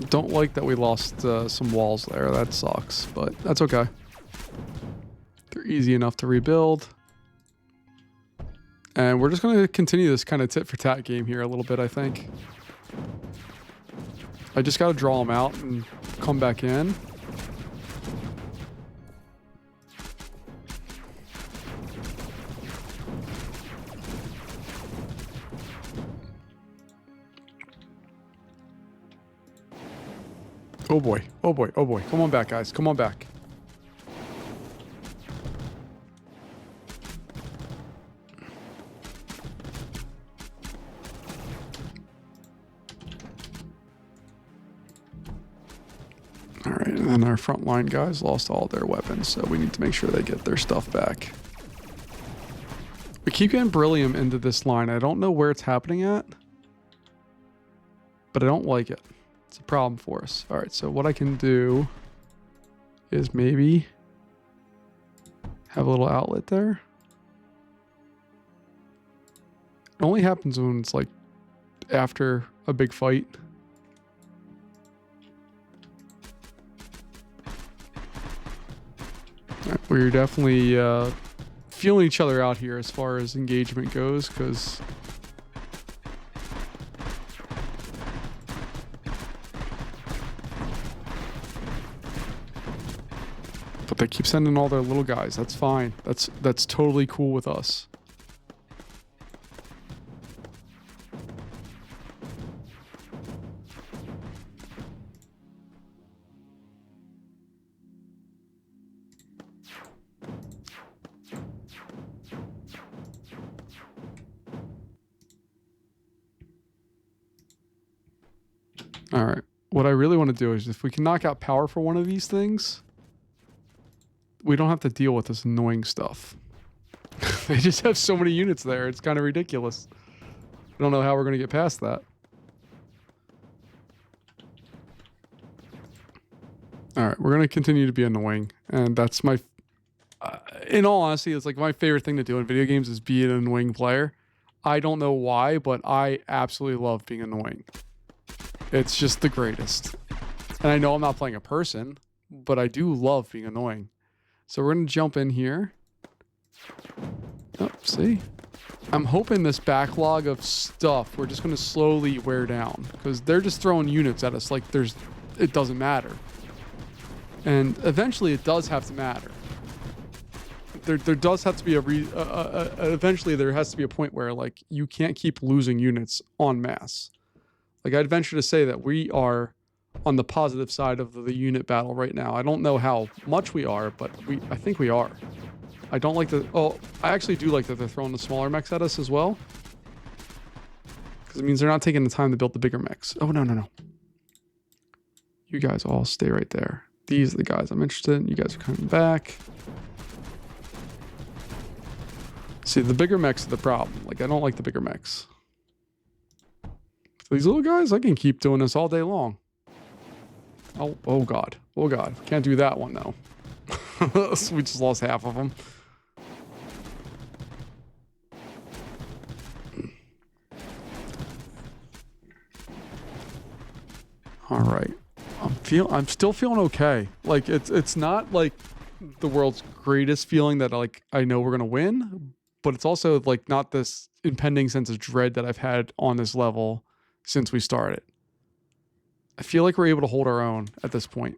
Don't like that we lost some walls there. That sucks, but that's okay. They're easy enough to rebuild. And we're just going to continue this kind of tit-for-tat game here a little bit, I think. I just got to draw them out and come back in. Oh boy, oh boy, oh boy. Come on back, guys. Come on back. All right, and then our frontline guys lost all their weapons, so we need to make sure they get their stuff back. We keep getting beryllium into this line. I don't know where it's happening at, but I don't like it. It's a problem for us. All right, so what I can do is maybe have a little outlet there. It only happens when it's like after a big fight. All right, we're definitely feeling each other out here as far as engagement goes, because but they keep sending all their little guys. That's fine. That's totally cool with us. All right. What I really want to do is if we can knock out power for one of these things, we don't have to deal with this annoying stuff. They just have so many units there. It's kind of ridiculous. I don't know how we're going to get past that. All right, we're going to continue to be annoying. And that's my... in all honesty, it's like my favorite thing to do in video games is be an annoying player. I don't know why, but I absolutely love being annoying. It's just the greatest. And I know I'm not playing a person, but I do love being annoying. So we're going to jump in here. Oh, see? I'm hoping this backlog of stuff, we're just going to slowly wear down. Because they're just throwing units at us like it doesn't matter. And eventually it does have to matter. There does have to be eventually there has to be a point where like you can't keep losing units en masse. Like I'd venture to say that we are on the positive side of the unit battle right now. I don't know how much we are, but I think we are. I don't like I actually do like that they're throwing the smaller mechs at us as well. Because it means they're not taking the time to build the bigger mechs. Oh, no. You guys all stay right there. These are the guys I'm interested in. You guys are coming back. See, the bigger mechs are the problem. Like, I don't like the bigger mechs. These little guys, I can keep doing this all day long. Oh God. Oh God. Can't do that one now. We just lost half of them. All right. I'm still feeling okay. Like it's not like the world's greatest feeling that like I know we're gonna win, but it's also like not this impending sense of dread that I've had on this level since we started. I feel like we're able to hold our own at this point.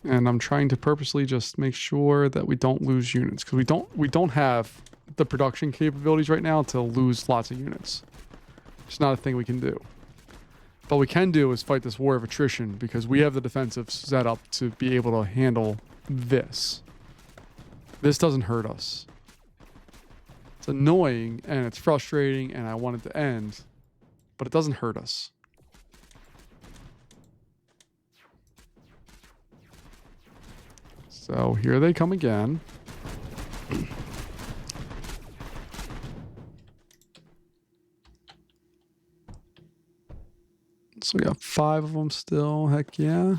And I'm trying to purposely just make sure that we don't lose units because we don't have the production capabilities right now to lose lots of units. It's not a thing we can do. But what we can do is fight this war of attrition because we have the defensive set up to be able to handle this. This doesn't hurt us. It's annoying and it's frustrating and I want it to end, but it doesn't hurt us. So here they come again. So we got 5 of them still. Heck yeah.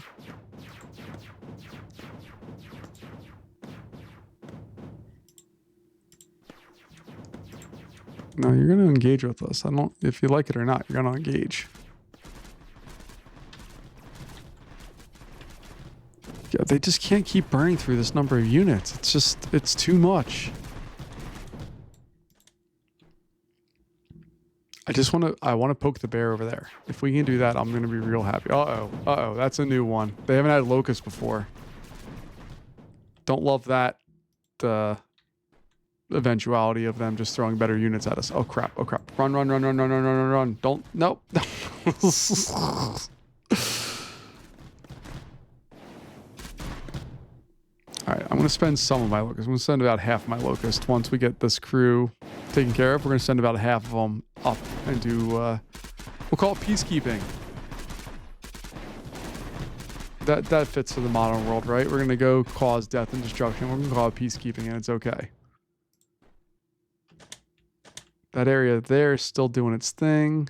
No, you're going to engage with us. I don't, if you like it or not, you're going to engage. Yeah, they just can't keep burning through this number of units. It's just, it's too much. I want to poke the bear over there. If we can do that, I'm going to be real happy. Uh-oh, that's a new one. They haven't had locusts before. Don't love that, eventuality of them just throwing better units at us. Oh crap, oh crap. Run. Don't, nope. Alright, I'm going to spend some of my locusts. I'm going to send about half my locusts. Once we get this crew taken care of, we're going to send about half of them up and do, we'll call it peacekeeping. That fits for the modern world, right? We're going to go cause death and destruction. We're going to call it peacekeeping, and it's okay. That area there is still doing its thing.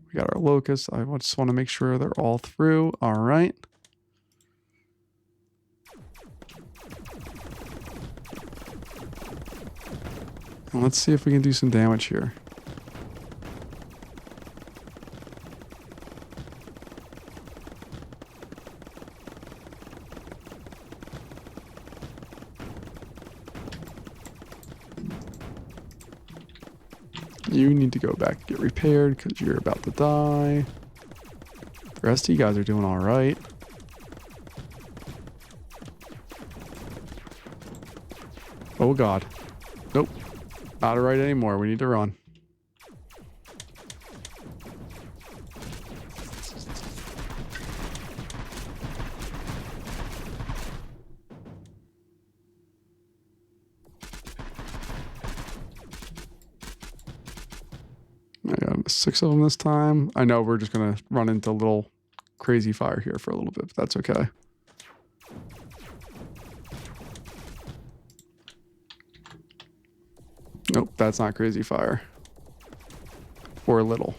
We got our locusts. I just want to make sure they're all through. All right. And let's see if we can do some damage here. You need to go back and get repaired because you're about to die. The rest of you guys are doing all right. Oh God. Nope. Not right anymore. We need to run. I got 6 of them this time. I know we're just going to run into a little crazy fire here for a little bit, but that's okay. Nope, that's not crazy fire. Or little.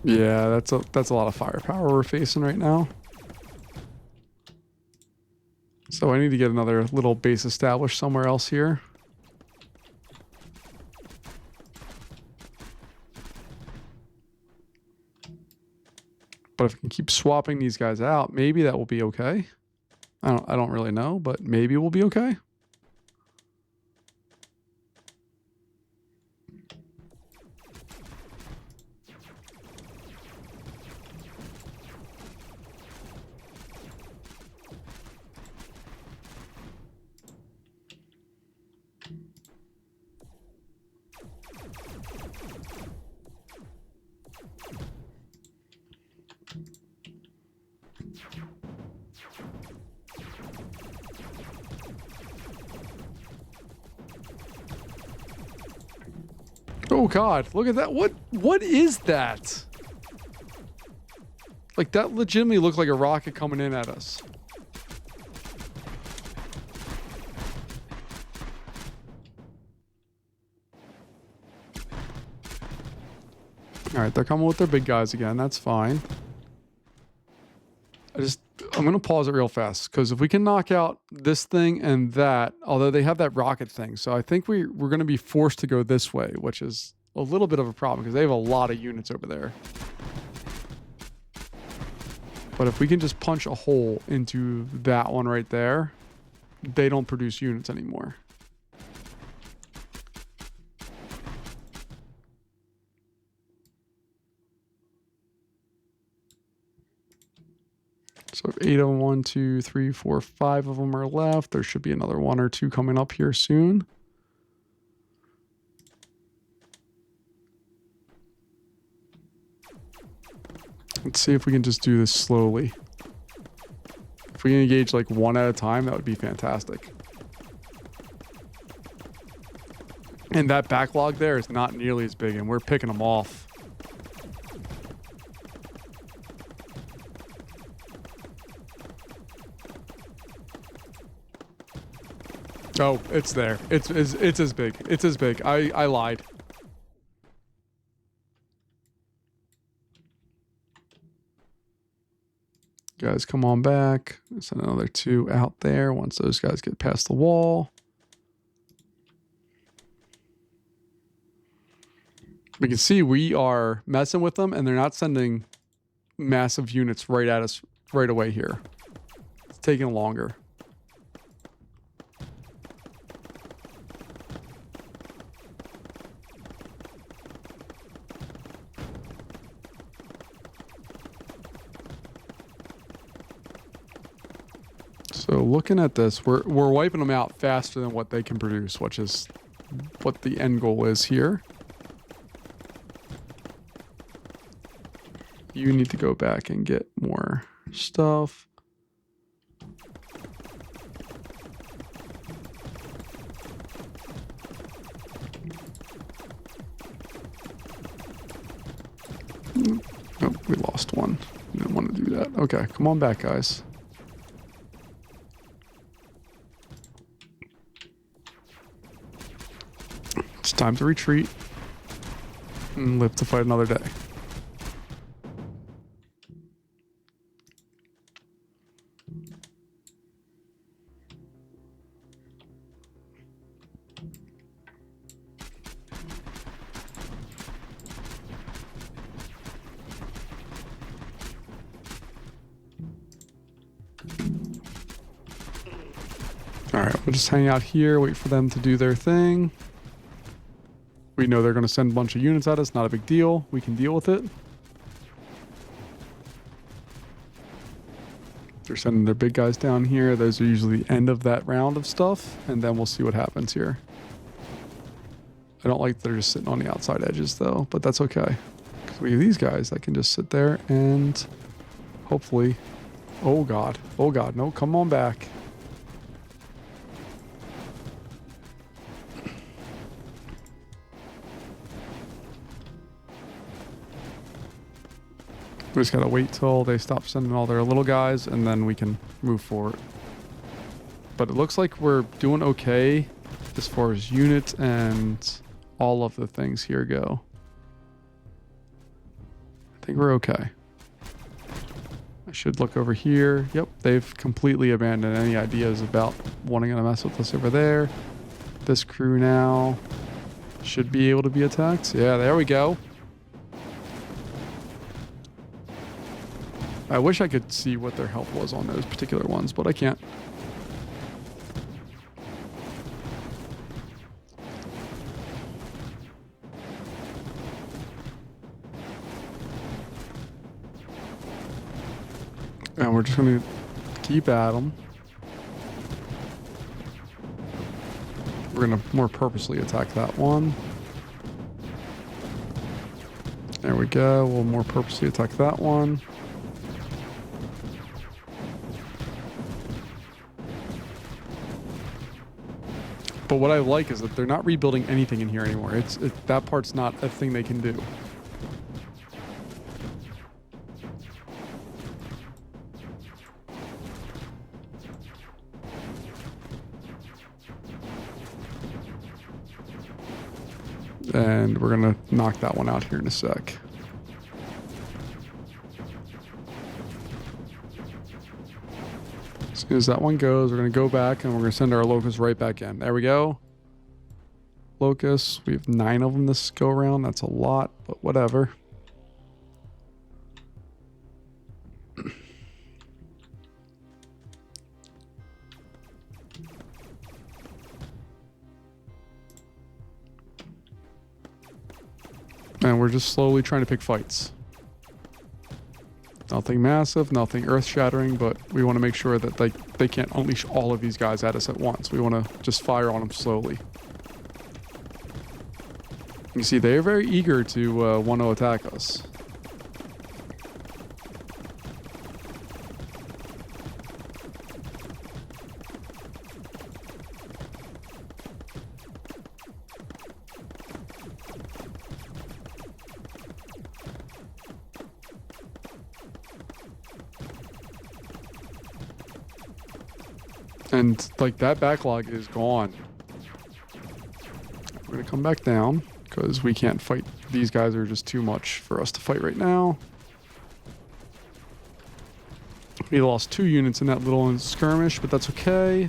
Yeah, that's a lot of firepower we're facing right now. So I need to get another little base established somewhere else here. But if I can keep swapping these guys out, maybe that will be okay. I don't really know, but maybe we'll be okay. Oh God, look at that. What is that? Like that legitimately looked like a rocket coming in at us. All right, they're coming with their big guys again. That's fine. I'm going to pause it real fast because if we can knock out this thing and that, although they have that rocket thing, so I think we're going to be forced to go this way, which is a little bit of a problem because they have a lot of units over there. But if we can just punch a hole into that one right there, they don't produce units anymore. So 8 of them, 1, 2, 3, 4, 5 of them are left. There should be another 1 or 2 coming up here soon. Let's see if we can just do this slowly. If we can engage like 1 at a time, that would be fantastic. And that backlog there is not nearly as big, and we're picking them off. Oh, it's there. It's as big. It's as big. I lied. Guys, come on back. There's another 2 out there once those guys get past the wall. We can see we are messing with them, and they're not sending massive units right at us right away here. It's taking longer. So looking at this, we're wiping them out faster than what they can produce, which is what the end goal is here. You need to go back and get more stuff. Oh, we lost one. Didn't want to do that. Okay, come on back, guys. It's time to retreat and live to fight another day. Alright, we'll just hang out here, wait for them to do their thing. We know they're going to send a bunch of units at us, not a big deal. We can deal with it. They're sending their big guys down here. Those are usually the end of that round of stuff, and then we'll see what happens here. I don't like that they're just sitting on the outside edges, though, but that's okay. Because we have these guys that can just sit there and hopefully... Oh, God. Oh, God. No, come on back. We just gotta wait till they stop sending all their little guys, and then we can move forward. But it looks like we're doing okay as far as units and all of the things here go. I think we're okay. I should look over here. Yep, they've completely abandoned any ideas about wanting to mess with us over there. This crew now should be able to be attacked. Yeah, there we go. I wish I could see what their health was on those particular ones, but I can't. And we're just going to keep at them. We're going to more purposely attack that one. There we go. We'll more purposely attack that one. But what I like is that they're not rebuilding anything in here anymore. That part's not a thing they can do. And we're gonna knock that one out here in a sec. As soon as that one goes, we're going to go back and we're going to send our locusts right back in. There we go. Locusts. We have 9 of them this go around. That's a lot, but whatever. And we're just slowly trying to pick fights. Nothing massive, nothing earth-shattering, but we want to make sure that they can't unleash all of these guys at us at once. We want to just fire on them slowly. You see, they are very eager to want to attack us. And like that backlog is gone. We're gonna come back down because we can't fight. These guys are just too much for us to fight right now. We lost 2 units in that little skirmish, but that's okay.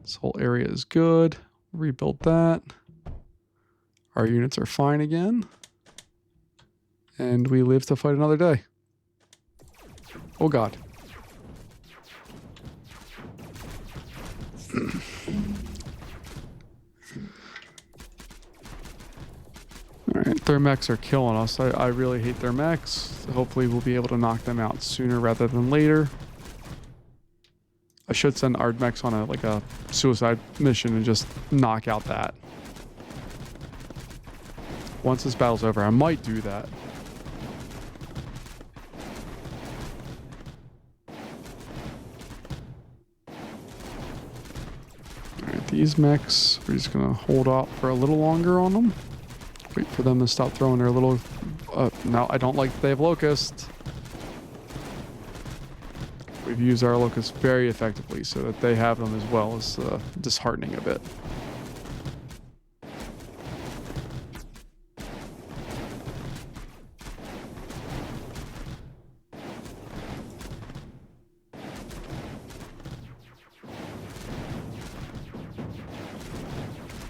This whole area is good. Rebuild that. Our units are fine again. And we live to fight another day. Oh god. Alright, their mechs are killing us. I really hate their mechs. Hopefully we'll be able to knock them out sooner rather than later. I should send our mechs on a suicide mission and just knock out that. Once this battle's over, I might do that. Alright, these mechs, we're just gonna hold out for a little longer on them. Wait for them to stop throwing their little... no, I don't like that they have locusts. We've used our locusts very effectively, so that they have them as well is disheartening a bit.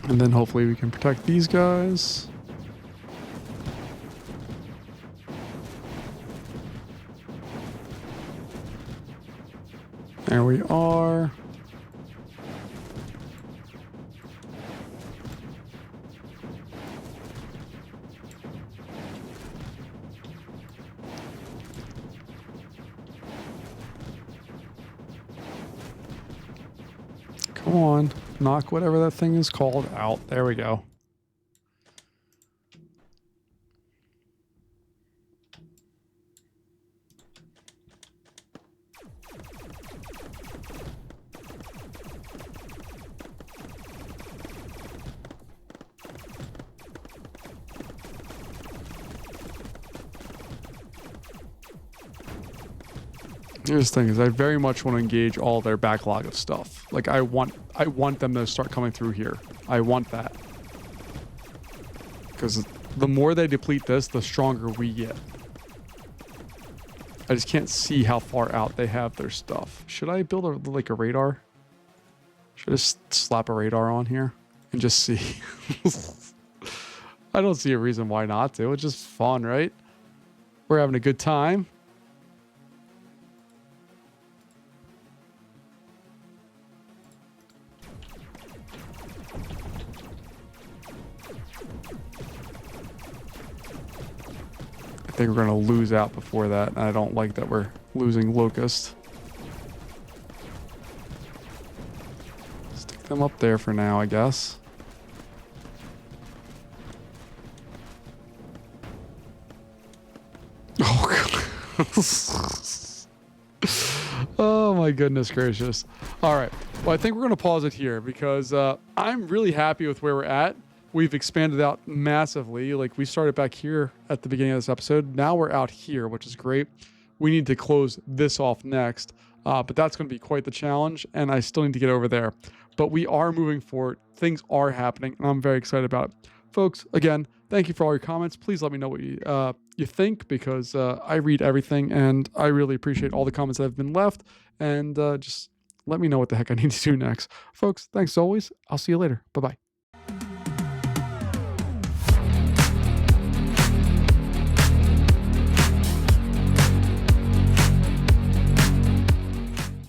And then hopefully we can protect these guys. There we are. Come on, knock whatever that thing is called out. There we go. Here's the thing is I very much want to engage all their backlog of stuff. Like I want them to start coming through here. I want that. Because the more they deplete this, the stronger we get. I just can't see how far out they have their stuff. Should I build a radar? Should I just slap a radar on here and just see? I don't see a reason why not to. It's just fun, right? We're having a good time. I think we're going to lose out before that, and I don't like that we're losing Locust. Stick them up there for now, I guess. Oh, God. Oh, my goodness gracious. All right. Well, I think we're going to pause it here because I'm really happy with where we're at. We've expanded out massively. Like we started back here at the beginning of this episode. Now we're out here, which is great. We need to close this off next, but that's going to be quite the challenge. And I still need to get over there, but we are moving forward. Things are happening and I'm very excited about it. Folks, again, thank you for all your comments. Please let me know what you think because I read everything and I really appreciate all the comments that have been left. And just let me know what the heck I need to do next. Folks, thanks as always. I'll see you later. Bye-bye.